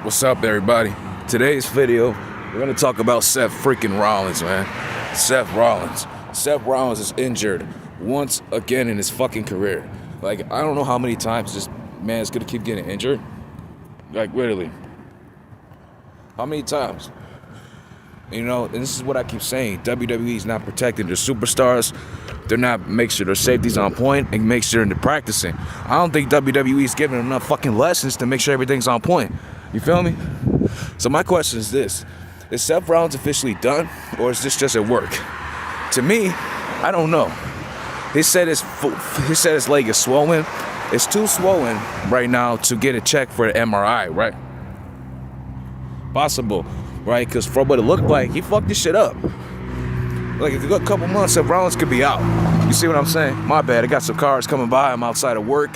What's up, everybody? Today's video, we're gonna talk about Seth freaking Rollins, man. Seth Rollins. Seth Rollins is injured once again in his fucking career. Like, I don't know how many times this man's gonna keep getting injured. Like, literally. How many times? You know, and this is what I keep saying. WWE's not protecting their superstars. They're not making sure their safety's on point and make sure they're practicing. I don't think WWE's giving them enough fucking lessons to make sure everything's on point. You feel me? So my question is this. Is Seth Rollins officially done, or is this just at work? To me, I don't know. He said his leg is swollen. It's too swollen right now to get a check for the MRI, right? Possible, right? Because from what it looked like, he fucked this shit up. Like, if you got a couple months, Seth Rollins could be out. You see what I'm saying? My bad. I got some cars coming by. I'm outside of work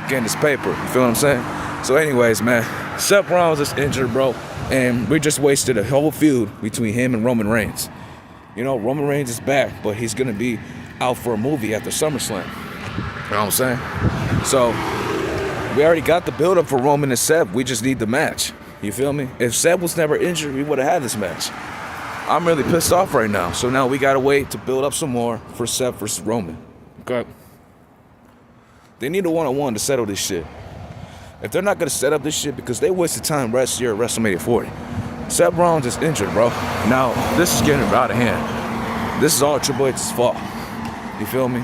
getting this paper. You feel what I'm saying? So anyways, man, Seth Rollins is injured, bro. And we just wasted a whole feud between him and Roman Reigns. You know, Roman Reigns is back, but he's going to be out for a movie after SummerSlam. You know what I'm saying? So we already got the build-up for Roman and Seth. We just need the match. You feel me? If Seth was never injured, we would have had this match. I'm really pissed off right now. So now we got to wait to build up some more for Seth versus Roman. Okay? They need a one-on-one to settle this shit. If they're not going to set up this shit, because they wasted time last year at WrestleMania 40. Seth Rollins is injured, bro. Now, this is getting out of hand. This is all Triple H's fault. You feel me?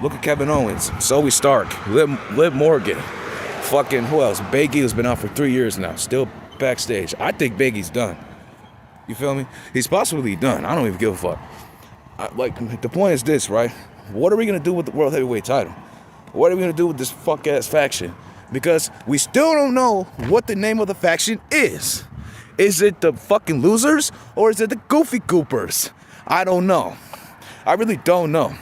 Look at Kevin Owens, Zoe Stark, Liv Morgan. Fucking, who else? Big E has been out for 3 years now, still backstage. I think Big E's done. You feel me? He's possibly done. I don't even give a fuck. The point is this, right? What are we going to do with the World Heavyweight title? What are we going to do with this fuck-ass faction? Because we still don't know what the name of the faction is. Is it the fucking losers, or is it the Goofy Goopers? I don't know. I really don't know.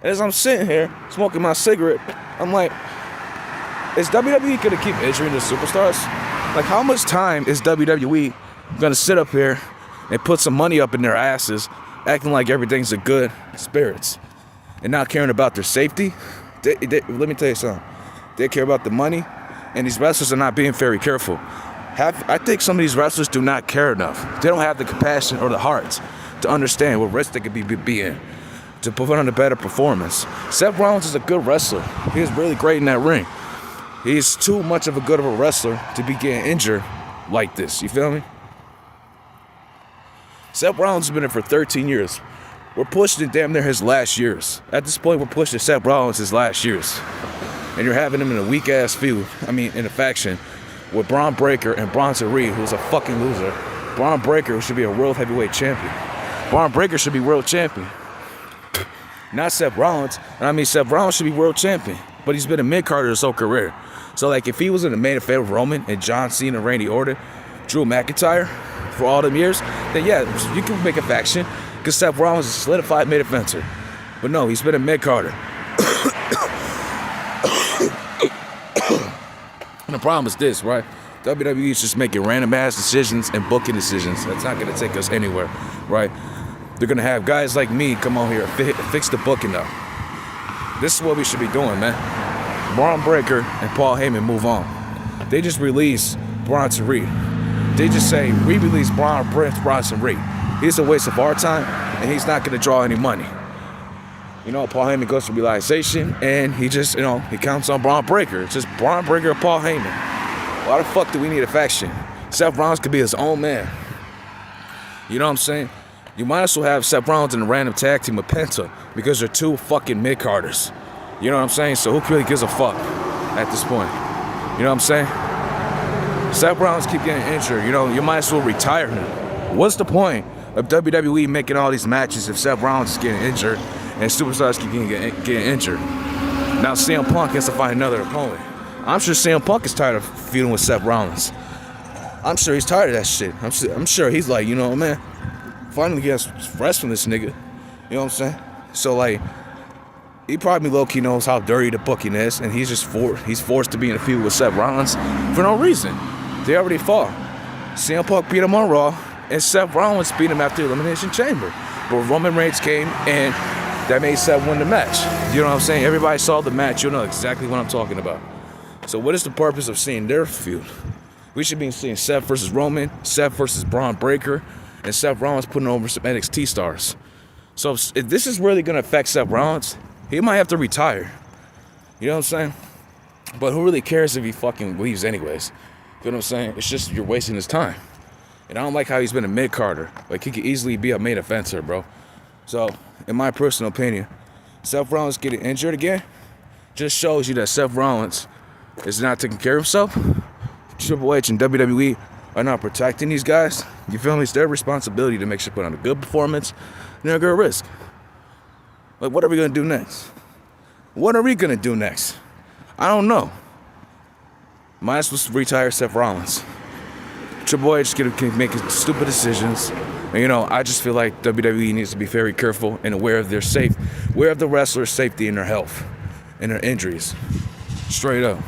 As I'm sitting here, smoking my cigarette, I'm like, is WWE going to keep injuring the superstars? Like, how much time is WWE going to sit up here and put some money up in their asses, acting like everything's a good spirits, and not caring about their safety? Let me tell you something. They care about the money, and these wrestlers are not being very careful. I think some of these wrestlers do not care enough. They don't have the compassion or the heart to understand what risk they could be in, to put on a better performance. Seth Rollins is a good wrestler. He is really great in that ring. He's too much of a good of a wrestler to be getting injured like this. You feel me? Seth Rollins has been in for 13 years. We're pushing damn near his last years. At this point, we're pushing Seth Rollins his last years. And you're having him in a weak-ass feud, in a faction, with Braun Breaker and Bronson Reed, who's a fucking loser. Braun Breaker should be a world heavyweight champion. Braun Breaker should be world champion. Not Seth Rollins. Seth Rollins should be world champion. But he's been a mid-carder his whole career. So, like, if he was in the main event with Roman and John Cena, Randy Orton, Drew McIntyre for all them years, then yeah, you can make a faction, because Seth Rollins is a solidified main eventer. But no, he's been a mid-carder. And the problem is this, right? WWE is just making random-ass decisions and booking decisions. That's not going to take us anywhere, right? They're going to have guys like me come on here and fix the booking up. This is what we should be doing, man. Braun Breaker and Paul Heyman move on. They just release Bronson Reed. They just say, we release Bronson Reed. He's a waste of our time, and he's not going to draw any money. You know, Paul Heyman goes for realization, and he just, he counts on Braun Breaker. It's just Braun Breaker and Paul Heyman. Why the fuck do we need a faction? Seth Rollins could be his own man. You know what I'm saying? You might as well have Seth Rollins in a random tag team with Penta, because they're two fucking mid-carders. You know what I'm saying? So who really gives a fuck at this point? You know what I'm saying? Seth Rollins keep getting injured. You might as well retire him. What's the point of WWE making all these matches if Seth Rollins is getting injured and superstars keep getting injured? Now CM Punk has to find another opponent. I'm sure CM Punk is tired of feuding with Seth Rollins. I'm sure he's tired of that shit. I'm sure he's like, man, finally gets rest from this nigga. You know what I'm saying? So, like, he probably low-key knows how dirty the booking is, and he's forced to be in a feud with Seth Rollins for no reason. They already fought. CM Punk beat him on Raw, and Seth Rollins beat him after Elimination Chamber. But Roman Reigns came, and that made Seth win the match. You know what I'm saying? Everybody saw the match. You'll know exactly what I'm talking about. So what is the purpose of seeing their feud? We should be seeing Seth versus Roman, Seth versus Braun Breaker, and Seth Rollins putting over some NXT stars. So if this is really going to affect Seth Rollins, he might have to retire. You know what I'm saying? But who really cares if he fucking leaves anyways? You know what I'm saying? It's just you're wasting his time. And I don't like how he's been a mid-carder. Like, he could easily be a main eventer, bro. So, in my personal opinion, Seth Rollins getting injured again just shows you that Seth Rollins is not taking care of himself. Triple H and WWE are not protecting these guys. You feel me? It's their responsibility to make sure they put on a good performance and they're a good risk. Like, what are we going to do next? What are we going to do next? I don't know. Am I supposed to retire Seth Rollins? Triple H can make stupid decisions. And, you know, I just feel like WWE needs to be very careful and aware of aware of the wrestler's safety and their health and their injuries. Straight up.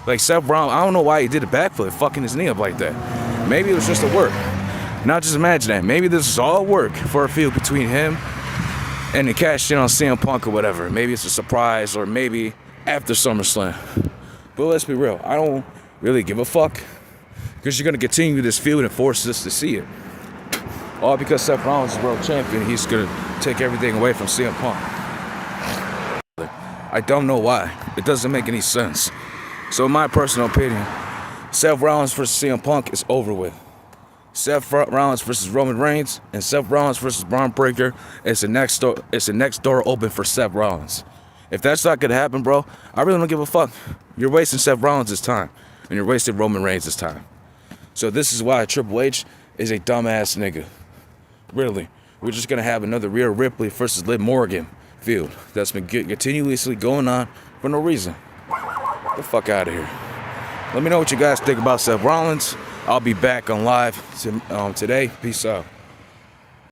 Like Seth Rollins, I don't know why he did a backflip, fucking his knee up like that. Maybe it was just a work. Now just imagine that. Maybe this is all work for a feud between him and the cash in on CM Punk or whatever. Maybe it's a surprise, or maybe after SummerSlam. But let's be real, I don't really give a fuck, because you're going to continue this feud and force us to see it. All because Seth Rollins is world champion, he's going to take everything away from CM Punk. I don't know why. It doesn't make any sense. So in my personal opinion, Seth Rollins versus CM Punk is over with. Seth Rollins versus Roman Reigns and Seth Rollins versus Braun Breaker is the next door open for Seth Rollins. If that's not gonna happen, bro, I really don't give a fuck. You're wasting Seth Rollins' time, and you're wasting Roman Reigns' time. So this is why Triple H is a dumbass nigga. Really, we're just gonna have another Rhea Ripley versus Liv Morgan feud that's been continuously going on for no reason. Get the fuck out of here. Let me know what you guys think about Seth Rollins. I'll be back on live today. Peace out.